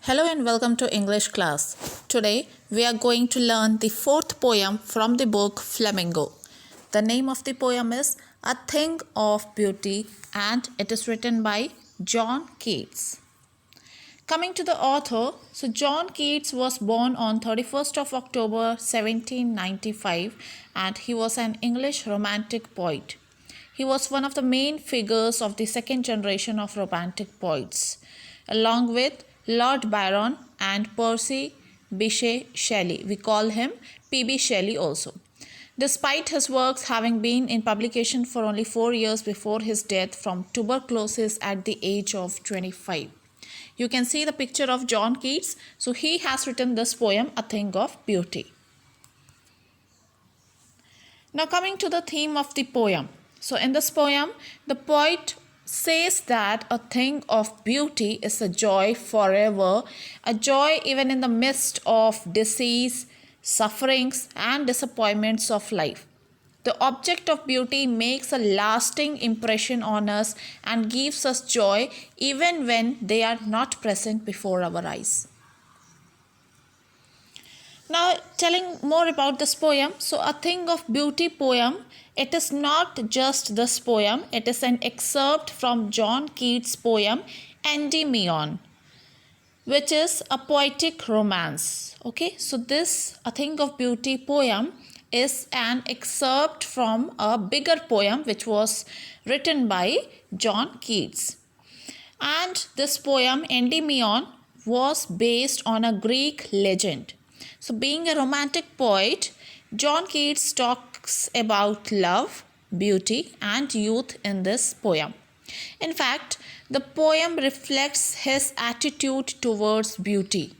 Hello and welcome to English class. Today we are going to learn the fourth poem from the book Flamingo. The name of the poem is A Thing of Beauty and it is written by John Keats. Coming to the author, so John Keats was born on 31st of October 1795 and he was an English romantic poet. He was one of the main figures of the second generation of romantic poets, along with Lord Byron and Percy Bysshe Shelley. We call him P.B. Shelley also. Despite his works having been in publication for only 4 years before his death from tuberculosis at the age of 25. You can see the picture of John Keats. So he has written this poem, A Thing of Beauty. Now coming to the theme of the poem. So in this poem, the poet says that a thing of beauty is a joy forever, a joy even in the midst of disease, sufferings and disappointments of life. The object of beauty makes a lasting impression on us and gives us joy even when they are not present before our eyes. Now telling more about this poem, so A Thing of Beauty poem, it is not just this poem, it is an excerpt from John Keats' poem Endymion, which is a poetic romance. Okay, so this A Thing of Beauty poem is an excerpt from a bigger poem which was written by John Keats. And this poem Endymion was based on a Greek legend. So being a romantic poet, John Keats talks about love, beauty and youth in this poem. In fact, the poem reflects his attitude towards beauty.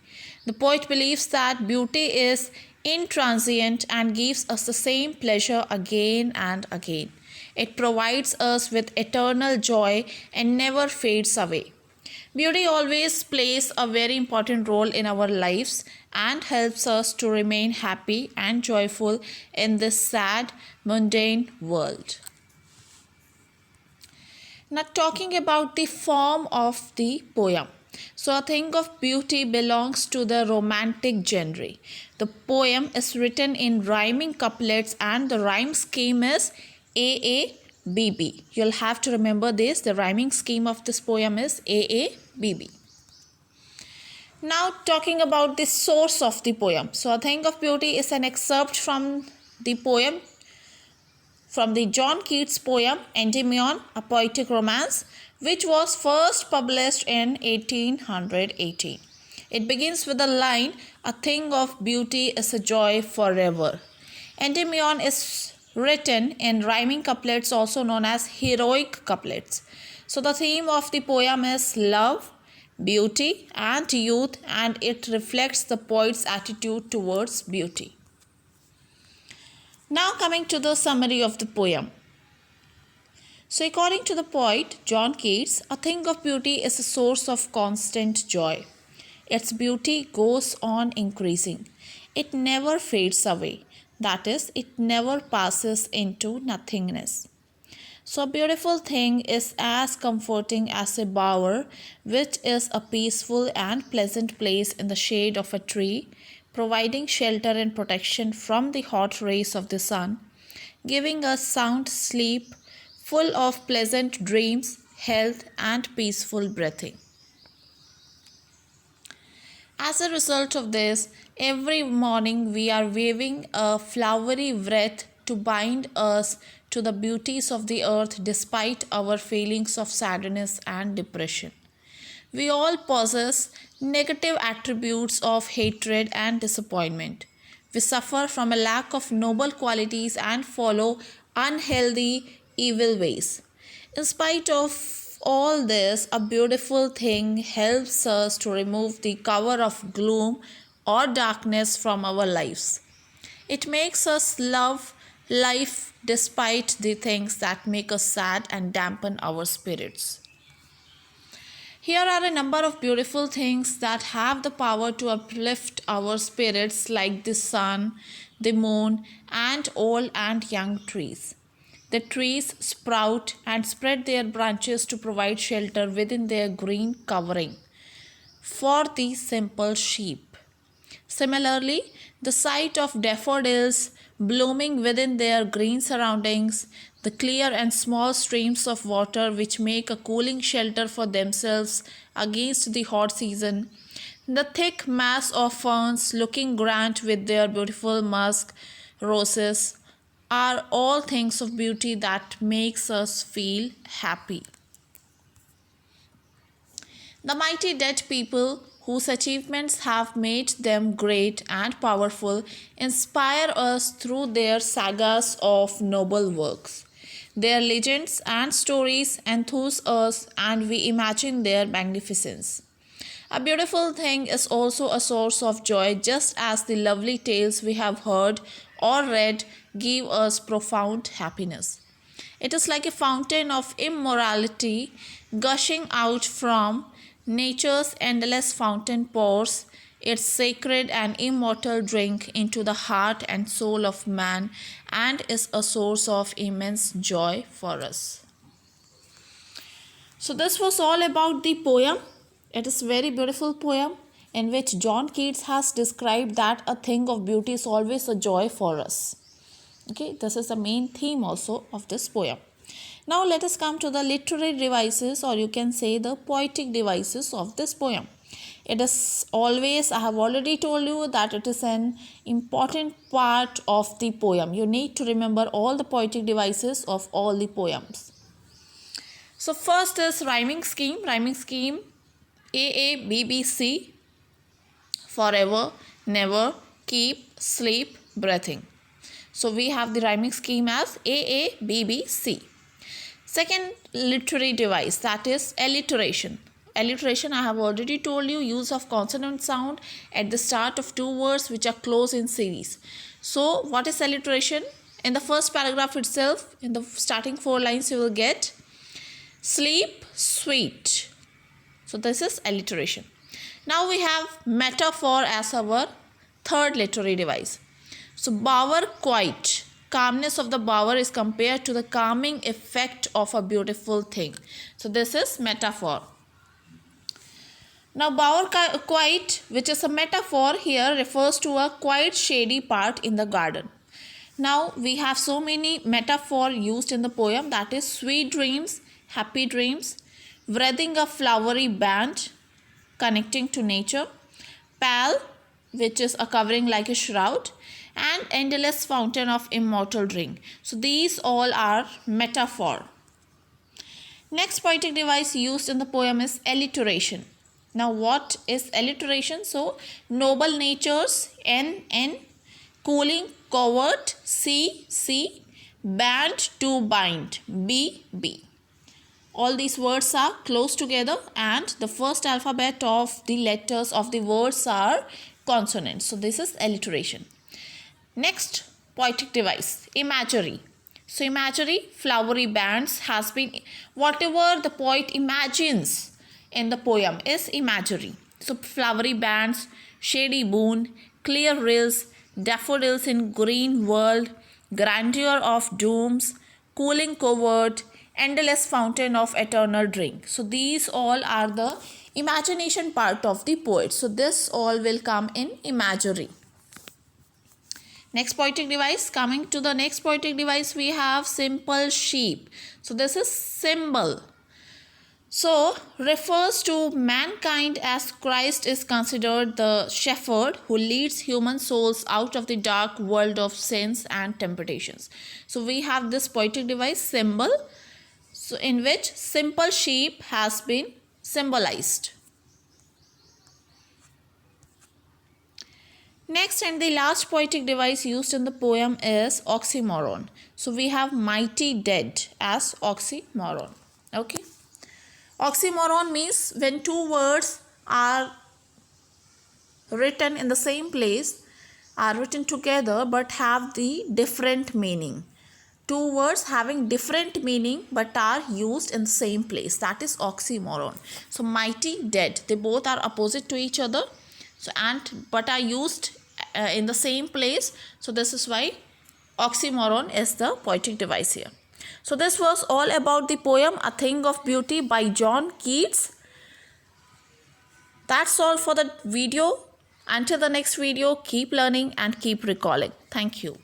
The poet believes that beauty is intransient and gives us the same pleasure again and again. It provides us with eternal joy and never fades away. Beauty always plays a very important role in our lives and helps us to remain happy and joyful in this sad, mundane world. Now talking about the form of the poem. So A Thing of Beauty belongs to the romantic genre. The poem is written in rhyming couplets and the rhyme scheme is AABB. You'll have to remember this. The rhyming scheme of this poem is AABB. Now talking about the source of the poem. So A Thing of Beauty is an excerpt from the poem from the John Keats poem Endymion, a poetic romance, which was first published in 1818. It begins with the line, "A thing of beauty is a joy forever." Endymion is written in rhyming couplets, also known as heroic couplets. So the theme of the poem is love, beauty and youth, and it reflects the poet's attitude towards beauty. Now coming to the summary of the poem. So according to the poet John Keats, a thing of beauty is a source of constant joy. Its beauty goes on increasing. It never fades away. That is, it never passes into nothingness. So a beautiful thing is as comforting as a bower, which is a peaceful and pleasant place in the shade of a tree, providing shelter and protection from the hot rays of the sun, giving us sound sleep, full of pleasant dreams, health and peaceful breathing. As a result of this, every morning we are waving a flowery wreath to bind us to the beauties of the earth despite our feelings of sadness and depression. We all possess negative attributes of hatred and disappointment. We suffer from a lack of noble qualities and follow unhealthy, evil ways. In spite of all this, a beautiful thing helps us to remove the cover of gloom or darkness from our lives. It makes us love life despite the things that make us sad and dampen our spirits. Here are a number of beautiful things that have the power to uplift our spirits, like the sun, the moon, and old and young trees. The trees sprout and spread their branches to provide shelter within their green covering. for the simple sheep. Similarly, the sight of daffodils blooming within their green surroundings, the clear and small streams of water which make a cooling shelter for themselves against the hot season, the thick mass of ferns looking grand with their beautiful musk roses, are all things of beauty that makes us feel happy. The mighty dead people whose achievements have made them great and powerful inspire us through their sagas of noble works. Their legends and stories enthuse us and we imagine their magnificence. A beautiful thing is also a source of joy, just as the lovely tales we have heard or read give us profound happiness. It is like a fountain of immorality gushing out from nature's endless fountain pours its sacred and immortal drink into the heart and soul of man and is a source of immense joy for us. So this was all about the poem. It is a very beautiful poem in which John Keats has described that a thing of beauty is always a joy for us. Okay, this is the main theme also of this poem. Now let us come to the literary devices, or you can say the poetic devices of this poem. It is always, I have already told you that it is an important part of the poem. You need to remember all the poetic devices of all the poems. So first is rhyming scheme. Rhyming scheme AABBC, forever, never, keep, sleep, breathing. So we have the rhyming scheme as AABBC. Second literary device, that is alliteration. Alliteration, I have already told you, use of consonant sound at the start of two words which are close in series. So what is alliteration? In the first paragraph itself, in the starting 4 lines, you will get sleep, sweet. So this is alliteration. Now we have metaphor as our third literary device. So bower quiet. Calmness of the bower is compared to the calming effect of a beautiful thing. So this is metaphor. Now bower quiet, which is a metaphor here, refers to a quite shady part in the garden. Now we have so many metaphor used in the poem, that is sweet dreams, happy dreams, wreathing a flowery band connecting to nature, pall, which is a covering like a shroud, and endless fountain of immortal drink. So these all are metaphor. Next poetic device used in the poem is alliteration. Now what is alliteration? So noble natures, N, cooling, covert, C, band to bind, B. All these words are close together and the first alphabet of the letters of the words are consonants. So this is alliteration. Next poetic device, imagery. So imagery, flowery bands, has been whatever the poet imagines in the poem is imagery. So flowery bands, shady boon, clear rills, daffodils in green world, grandeur of dooms, cooling covert, endless fountain of eternal drink. So these all are the imagination part of the poet. So this all will come in imagery. Next poetic device, coming to the next poetic device, we have simple sheep. So this is symbol. So refers to mankind as Christ is considered the shepherd who leads human souls out of the dark world of sins and temptations. So we have this poetic device symbol, so in which simple sheep has been symbolized. Next and the last poetic device used in the poem is oxymoron. So we have mighty dead as oxymoron. Okay. Oxymoron means when two words are written in the same place, are written together but have the different meaning. Two words having different meaning but are used in the same place. That is oxymoron. So mighty dead. They both are opposite to each other. So but are used in the same place. So this is why oxymoron is the poetic device here. So this was all about the poem A Thing of Beauty by John Keats. That's all for the video. Until the next video, keep learning and keep recalling. Thank you.